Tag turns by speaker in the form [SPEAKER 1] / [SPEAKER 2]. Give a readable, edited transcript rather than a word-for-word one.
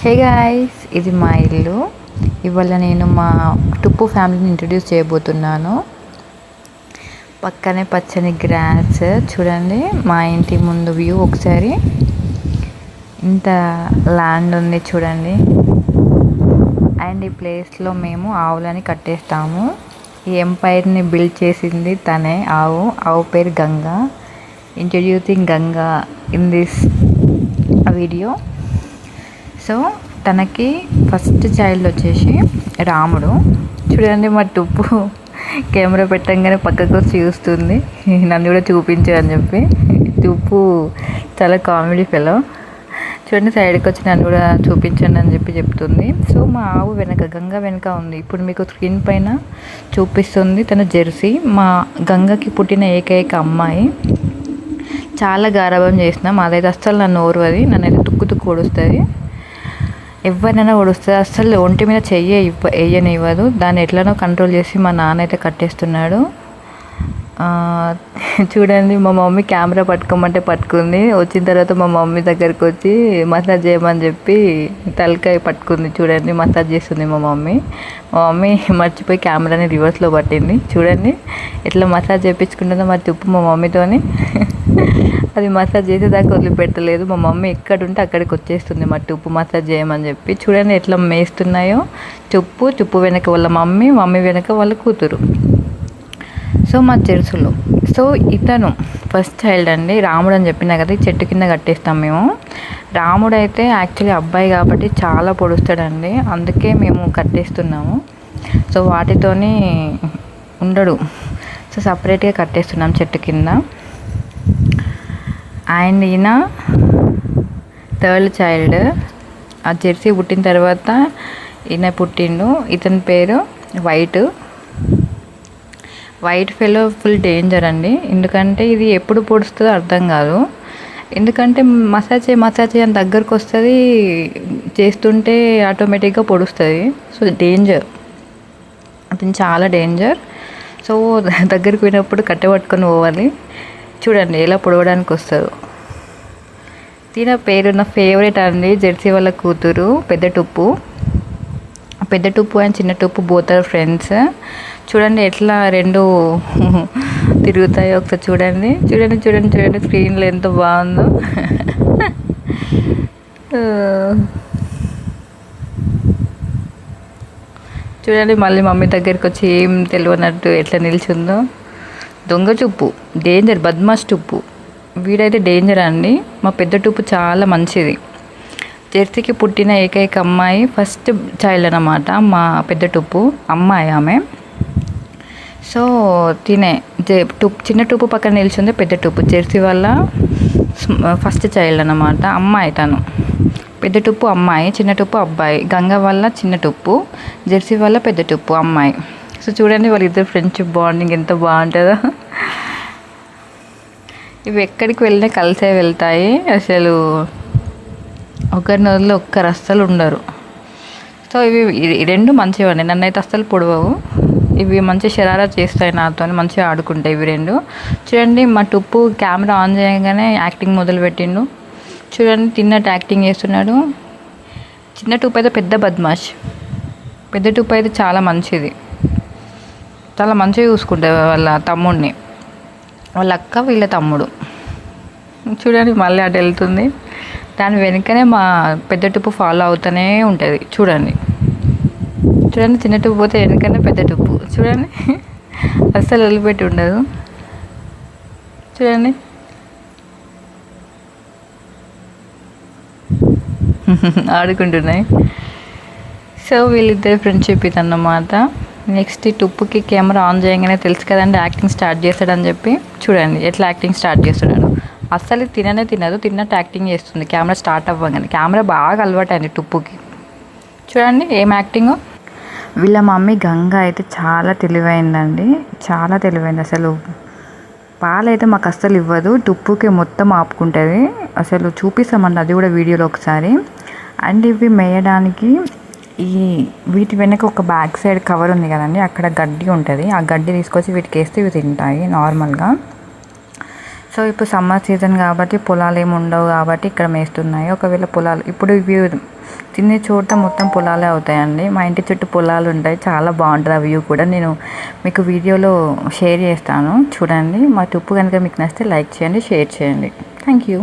[SPEAKER 1] Hey guys, ఇది మా ఇల్లు. ఇవాళ నేను మా టుప్పు ఫ్యామిలీని ఇంట్రడ్యూస్ చేయబోతున్నాను. పక్కనే పచ్చని గ్రాస్ చూడండి. మా ఇంటి ముందు వ్యూ ఒకసారి ఇంత ల్యాండ్ ఉంది చూడండి. అండ్ ఈ ప్లేస్లో మేము ఆవులని కట్టేస్తాము. ఈ ఎంపైర్ని బిల్డ్ చేసింది తనే. ఆవు పేరు Ganga. Introducing Ganga in this video. So తనకి ఫస్ట్ చైల్డ్ వచ్చేసి రాముడు. చూడండి, మా టుప్పు కెమెరా పెట్టంగానే పక్కకు వచ్చి చూస్తుంది, నన్ను కూడా చూపించు అని చెప్పి. టుప్పు చాలా కామెడీ ఫెలో. చూడండి, సైడ్కి వచ్చి నన్ను కూడా చూపించండి అని చెప్పి చెప్తుంది. సో మా ఆవు వెనక, గంగ వెనక ఉంది. ఇప్పుడు మీకు స్క్రీన్ పైన చూపిస్తుంది తన జెర్సీ. మా గంగకి పుట్టిన ఏకైక అమ్మాయి. చాలా గారాబం చేసినాం. అదైతే అస్సలు నన్ను ఓర్వది. నన్నైతే తుక్కు ఓడుస్తుంది. ఎవరినైనా ఓడుస్తుంది. అస్సలు ఒంటి మీద వేయనివ్వదు. దాన్ని ఎట్లనో కంట్రోల్ చేసి మా నాన్న అయితే కట్టేస్తున్నాడు. చూడండి, మా మమ్మీ కెమెరా పట్టుకోమంటే పట్టుకుంది. వచ్చిన తర్వాత మా మమ్మీ దగ్గరికి వచ్చి మసాజ్ చేయమని చెప్పి తలకాయ పట్టుకుంది. చూడండి, మసాజ్ చేస్తుంది మా మమ్మీ. మర్చిపోయి కెమెరాని రివర్స్లో పట్టింది. చూడండి ఎట్లా మసాజ్ చేయించుకుంటుందో మరి తుప్పు మా మమ్మీతోని. అది మసాజ్ చేసేదాకా వదిలిపెట్టలేదు. మా మమ్మీ ఎక్కడుంటే అక్కడికి వచ్చేస్తుంది మా టుప్పు మసాజ్ చేయమని చెప్పి. చూడండి ఎట్లా మేస్తున్నాయో. చుప్పు వెనక వాళ్ళ మమ్మీ వెనక వాళ్ళ కూతురు. సో మా జెర్సులు. సో ఇతను ఫస్ట్ చైల్డ్ అండి, రాముడు అని చెప్పినా కదా. ఈ చెట్టు కింద కట్టేస్తాం మేము. రాముడు అయితే యాక్చువల్లీ అబ్బాయి కాబట్టి చాలా పొడుస్తాడండి, అందుకే మేము కట్టేస్తున్నాము. సో వాటితోని ఉండడు. సో సపరేట్గా కట్టేస్తున్నాం చెట్టు కింద. అండ్ ఈయన థర్డ్ చైల్డ్. ఆ జెర్సీ పుట్టిన తర్వాత ఈయన పుట్టిండు. ఇతని పేరు వైట్ ఫెలో. ఫుల్ డేంజర్ అండి, ఎందుకంటే ఇది ఎప్పుడు పొడుస్తుందో అర్థం కాదు. ఎందుకంటే మసాజ్ అని దగ్గరకు వస్తుంది, చేస్తుంటే ఆటోమేటిక్గా పొడుస్తుంది. సో డేంజర్, అతను చాలా డేంజర్. సో దగ్గరికి పోయినప్పుడు కట్టెపట్టుకొని పోవాలి. చూడండి ఎలా పొడవడానికి వస్తారు. దీని పేరు నా ఫేవరెట్ అండి, జెర్సీ వాళ్ళ కూతురు పెద్ద టుప్పు అండ్ చిన్న టుప్పు బోత్ ఆర్ ఫ్రెండ్స్. చూడండి ఎట్లా రెండు తిరుగుతాయో ఒకసారి చూడండి స్క్రీన్లో ఎంత బాగుందో. చూడండి మళ్ళీ మమ్మీ దగ్గరికి వచ్చి ఏం తెలియనట్టు ఎట్లా నిల్చుందో. దొంగ టుప్పు, డేంజర్, బద్మాష్ టుప్పు. వీడైతే డేంజర్ అండి. మా పెద్ద టుప్పు చాలా మంచిది. జెర్సీకి పుట్టిన ఏకైక అమ్మాయి, ఫస్ట్ చైల్డ్ అన్నమాట మా పెద్ద టుప్పు అమ్మాయి ఆమె. సో చిన్న టుప్పు పక్కన నిల్చుంది పెద్ద టుప్పు. జెర్సీ వల్ల ఫస్ట్ చైల్డ్ అన్నమాట, అమ్మాయి తను. పెద్ద టుప్పు అమ్మాయి, చిన్న టుప్పు అబ్బాయి. గంగ వల్ల చిన్న టుప్పు, జెర్సీ వల్ల పెద్ద టుప్పు అమ్మాయి. సో చూడండి వాళ్ళిద్దరు ఫ్రెండ్షిప్ బాండింగ్ ఎంత బాగుంటుందో. ఇవి ఎక్కడికి వెళ్ళినా కలిసే వెళ్తాయి. అసలు ఒకరిని వదిలి ఒక్కరు అస్సలు ఉండరు. సో ఇవి రెండు మంచివండి, నన్నైతే అస్సలు పొడవవు. ఇవి మంచి షరారా చేస్తాయి నాతో, మంచిగా ఆడుకుంటాయి ఇవి రెండు. చూడండి మా టుప్పు కెమెరా ఆన్ చేయగానే యాక్టింగ్ మొదలుపెట్టిండు. చూడండి తిన్నట్టు యాక్టింగ్ చేస్తున్నాడు. చిన్న టుప్పు అయితే పెద్ద బద్మాష్, పెద్ద టుప్పు అయితే చాలా మంచిది. చాలా మంచిగా చూసుకుంటారు వాళ్ళ తమ్ముడిని, వాళ్ళ అక్క వీళ్ళ తమ్ముడు. చూడండి మళ్ళీ అటు వెళ్తుంది. దాని వెనుకనే మా పెద్ద టుప్పు ఫాలో అవుతూనే ఉంటుంది. చూడండి చిన్న టుప్పు పోతే వెనుకనే పెద్ద టుప్పు. చూడండి అస్సలు వదిలిపెట్టి ఉండదు. చూడండి ఆడుకుంటున్నాయి. సో వీళ్ళిద్దరు ఫ్రెండ్షిప్ ఇది అన్నమాట. నెక్స్ట్ ఈ టుప్పుకి కెమెరా ఆన్ చేయగానే తెలుసు కదండి యాక్టింగ్ స్టార్ట్ చేస్తాడని చెప్పి. చూడండి ఎట్లా యాక్టింగ్ స్టార్ట్ చేస్తున్నాడు. అస్సలు తినదు, తిన్నట్టు యాక్టింగ్ చేస్తుంది కెమెరా స్టార్ట్ అవ్వగానే. కెమెరా బాగా అలవాటైంది టుప్పుకి. చూడండి ఏం యాక్టింగ్. వీళ్ళ మమ్మీ గంగ అయితే చాలా తెలివైందండి, చాలా తెలివైంది. అసలు పాలైతే మాకు అస్సలు ఇవ్వదు, టుప్పుకి మొత్తం ఆపుకుంటుంది. అసలు చూపిస్తామండి అది కూడా వీడియోలో ఒకసారి. అండ్ ఇవి మేయడానికి వీటి వెనక ఒక బ్యాక్ సైడ్ కవర్ ఉంది కదండి, అక్కడ గడ్డి ఉంటుంది. ఆ గడ్డి తీసుకొచ్చి వీటికి వేస్తే ఇవి తింటాయి నార్మల్గా. సో ఇప్పుడు సమ్మర్ సీజన్ కాబట్టి పొలాలు ఏమి ఉండవు కాబట్టి ఇక్కడ మేస్తున్నాయి. ఒకవేళ పొలాలు ఇప్పుడు వ్యూ తినే చోట మొత్తం పొలాలే అవుతాయండి. మా ఇంటి చుట్టూ పొలాలు ఉంటాయి. చాలా బాగుంటుంది ఆ వ్యూ కూడా. నేను మీకు వీడియోలో షేర్ చేస్తాను చూడండి. మా తుప్పు కనుక మీకు నచ్చితే లైక్ చేయండి, షేర్ చేయండి. Thank you.